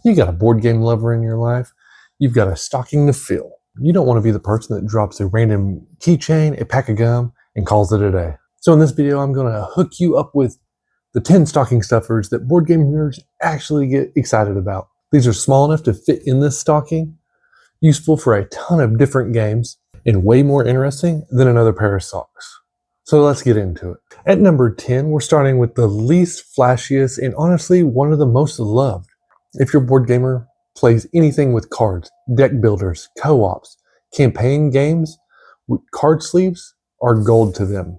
You got a board game lover in your life. You've got a stocking to fill. You don't want to be the person that drops a random keychain, a pack of gum, and calls it a day. So in this video, I'm going to hook you up with the 10 stocking stuffers that board game nerds actually get excited about. These are small enough to fit in this stocking, useful for a ton of different games, and way more interesting than another pair of socks. So let's get into it. At number 10, we're starting with the least flashiest and honestly one of the most loved. If your board gamer plays anything with cards, deck builders, co-ops, campaign games, card sleeves are gold to them.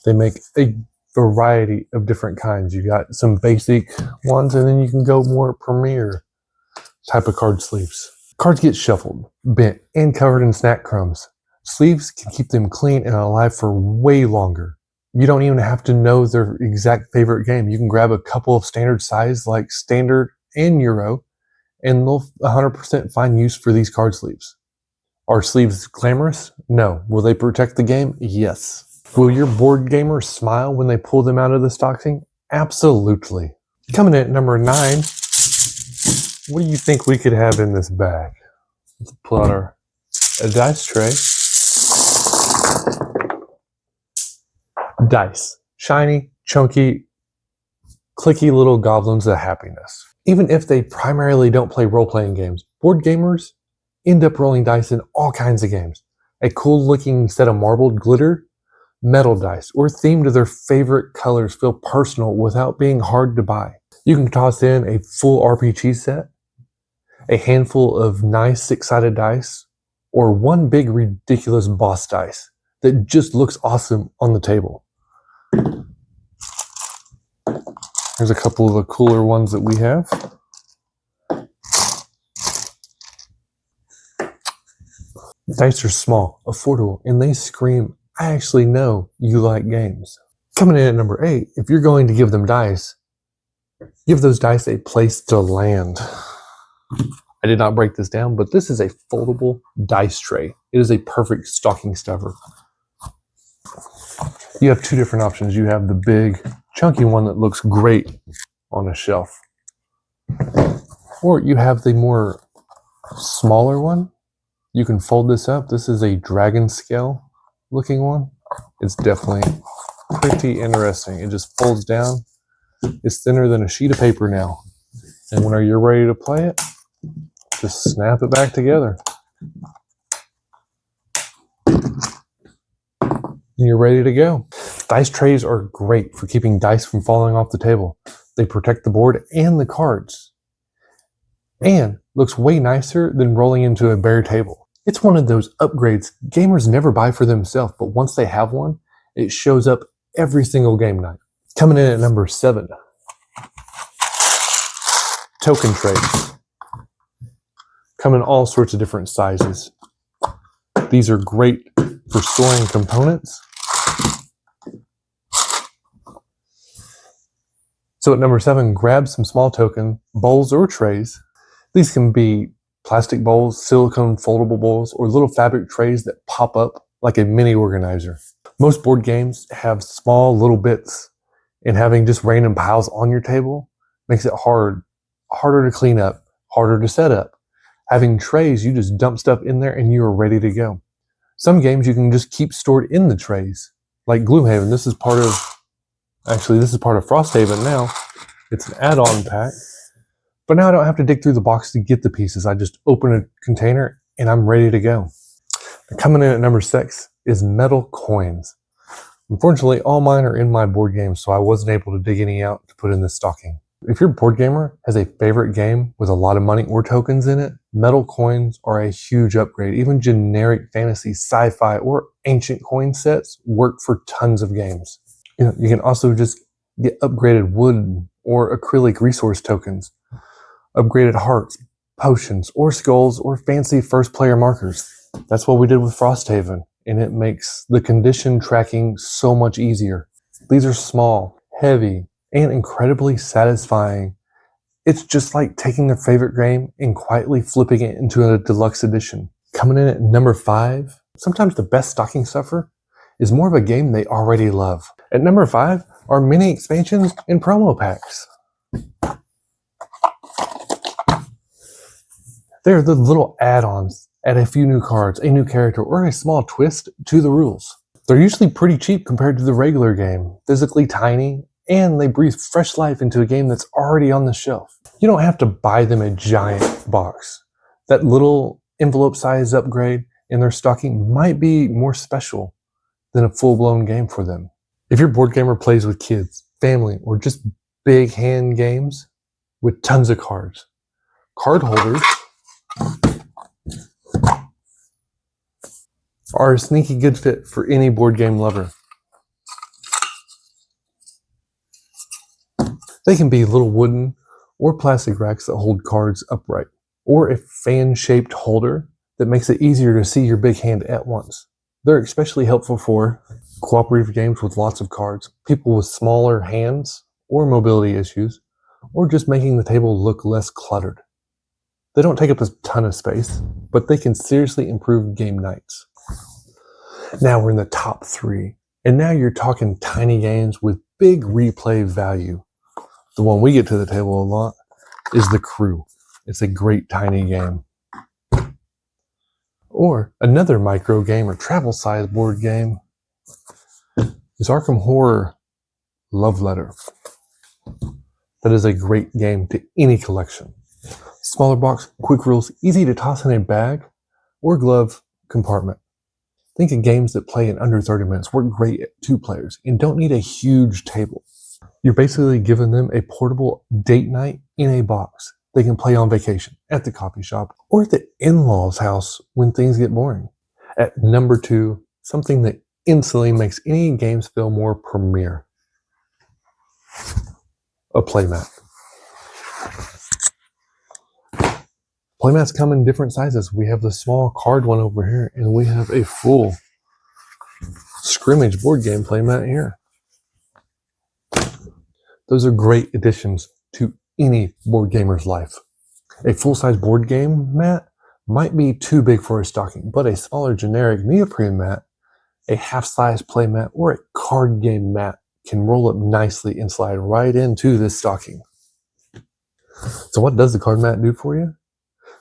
They make a variety of different kinds. You got some basic ones, and then you can go more premier type of card sleeves. Cards get shuffled, bent, and covered in snack crumbs. Sleeves can keep them clean and alive for way longer. You don't even have to know their exact favorite game. You can grab a couple of standard size like Standard and Euro, and they'll 100% find use for these card sleeves. Are sleeves glamorous? No. Will they protect the game? Yes. Will your board gamer smile when they pull them out of the stocking? Absolutely. Coming in at number 9, what do you think we could have in this bag? Let's pull out a dice tray. Dice. Shiny, chunky, clicky little goblins of happiness. Even if they primarily don't play role-playing games, board gamers end up rolling dice in all kinds of games. A cool-looking set of marbled glitter, metal dice, or themed to their favorite colors feel personal without being hard to buy. You can toss in a full RPG set, a handful of nice 6-sided dice, or one big ridiculous boss dice that just looks awesome on the table. Here's a couple of the cooler ones that we have. Dice are small, affordable, and they scream, I actually know you like games. Coming in at number 8, if you're going to give them dice, give those dice a place to land. I did not break this down, but this is a foldable dice tray. It is a perfect stocking stuffer. You have two different options. You have the big, chunky one that looks great on a shelf. Or you have the more smaller one. You can fold this up. This is a dragon scale looking one. It's definitely pretty interesting. It just folds down. It's thinner than a sheet of paper now. And when you're ready to play it, just snap it back together. And you're ready to go. Dice trays are great for keeping dice from falling off the table. They protect the board and the cards. And looks way nicer than rolling into a bare table. It's one of those upgrades gamers never buy for themselves, but once they have one, it shows up every single game night. Coming in at number 7. Token trays. Come in all sorts of different sizes. These are great for storing components. So at number 7, grab some small token bowls or trays. These can be plastic bowls, silicone foldable bowls, or little fabric trays that pop up like a mini organizer. Most board games have small little bits, and having just random piles on your table makes it harder to clean up, harder to set up. Having trays, you just dump stuff in there and you are ready to go. Some games you can just keep stored in the trays, like Gloomhaven. This is part of Frosthaven now. It's an add-on pack. But now I don't have to dig through the box to get the pieces. I just open a container and I'm ready to go. Coming in at number 6 is metal coins. Unfortunately, all mine are in my board games, so I wasn't able to dig any out to put in this stocking. If your board gamer has a favorite game with a lot of money or tokens in it, metal coins are a huge upgrade. Even generic fantasy, sci-fi, or ancient coin sets work for tons of games. You can also just get upgraded wood or acrylic resource tokens, upgraded hearts, potions, or skulls, or fancy first-player markers. That's what we did with Frosthaven, and it makes the condition tracking so much easier. These are small, heavy, and incredibly satisfying. It's just like taking their favorite game and quietly flipping it into a deluxe edition. Coming in at number 5, sometimes the best stocking stuffer is more of a game they already love. At number 5 are mini expansions and promo packs. They're the little add-ons, add a few new cards, a new character, or a small twist to the rules. They're usually pretty cheap compared to the regular game, physically tiny, and they breathe fresh life into a game that's already on the shelf. You don't have to buy them a giant box. That little envelope size upgrade in their stocking might be more special than a full-blown game for them. If your board gamer plays with kids, family, or just big hand games with tons of cards, card holders are a sneaky good fit for any board game lover. They can be little wooden or plastic racks that hold cards upright, or a fan-shaped holder that makes it easier to see your big hand at once. They're especially helpful for cooperative games with lots of cards, people with smaller hands or mobility issues, or just making the table look less cluttered. They don't take up a ton of space, but they can seriously improve game nights. Now we're in the top 3, and now you're talking tiny games with big replay value. The one we get to the table a lot is The Crew. It's a great tiny game. Or another micro game or travel size board game is Arkham Horror Love Letter. That is a great game to any collection. Smaller box, quick rules, easy to toss in a bag or glove compartment. Think of games that play in under 30 minutes, work great at 2 players, and don't need a huge table. You're basically giving them a portable date night in a box. They can play on vacation, at the coffee shop, or at the in-laws' house when things get boring. At number 2, something that instantly makes any games feel more premier. A playmat. Playmats come in different sizes. We have the small card one over here, and we have a full scrimmage board game playmat here. Those are great additions to any board gamer's life. A full-size board game mat might be too big for a stocking, but a smaller generic neoprene mat, a half-size play mat, or a card game mat can roll up nicely and slide right into this stocking. So what does the card mat do for you?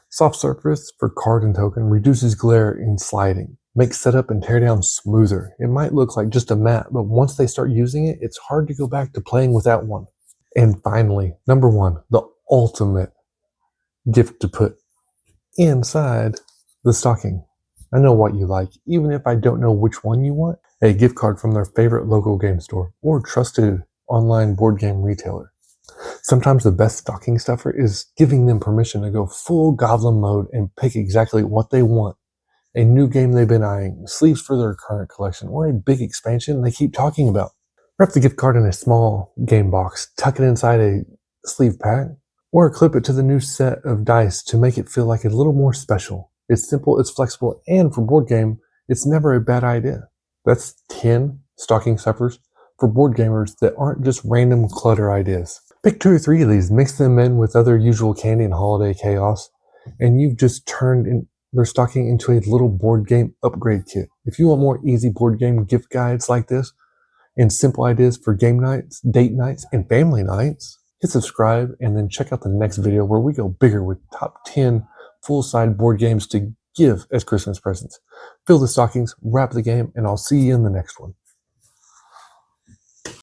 Soft surface for card and token, reduces glare in sliding, makes setup and teardown smoother. It might look like just a mat, but once they start using it, it's hard to go back to playing without one. And finally, number 1, the ultimate gift to put inside the stocking. I know what you like, even if I don't know which one you want. A gift card from their favorite local game store or trusted online board game retailer. Sometimes the best stocking stuffer is giving them permission to go full goblin mode and pick exactly what they want. A new game they've been eyeing, sleeves for their current collection, or a big expansion they keep talking about. Wrap the gift card in a small game box, tuck it inside a sleeve pack, or clip it to the new set of dice to make it feel like a little more special. It's simple, it's flexible, and for board game, it's never a bad idea. That's 10 stocking stuffers for board gamers that aren't just random clutter ideas. Pick 2 or 3 of these, mix them in with other usual candy and holiday chaos, and you've just turned their stocking into a little board game upgrade kit. If you want more easy board game gift guides like this, and simple ideas for game nights, date nights, and family nights, hit subscribe and then check out the next video where we go bigger with top 10 full-size board games to give as Christmas presents. Fill the stockings, wrap the game, and I'll see you in the next one.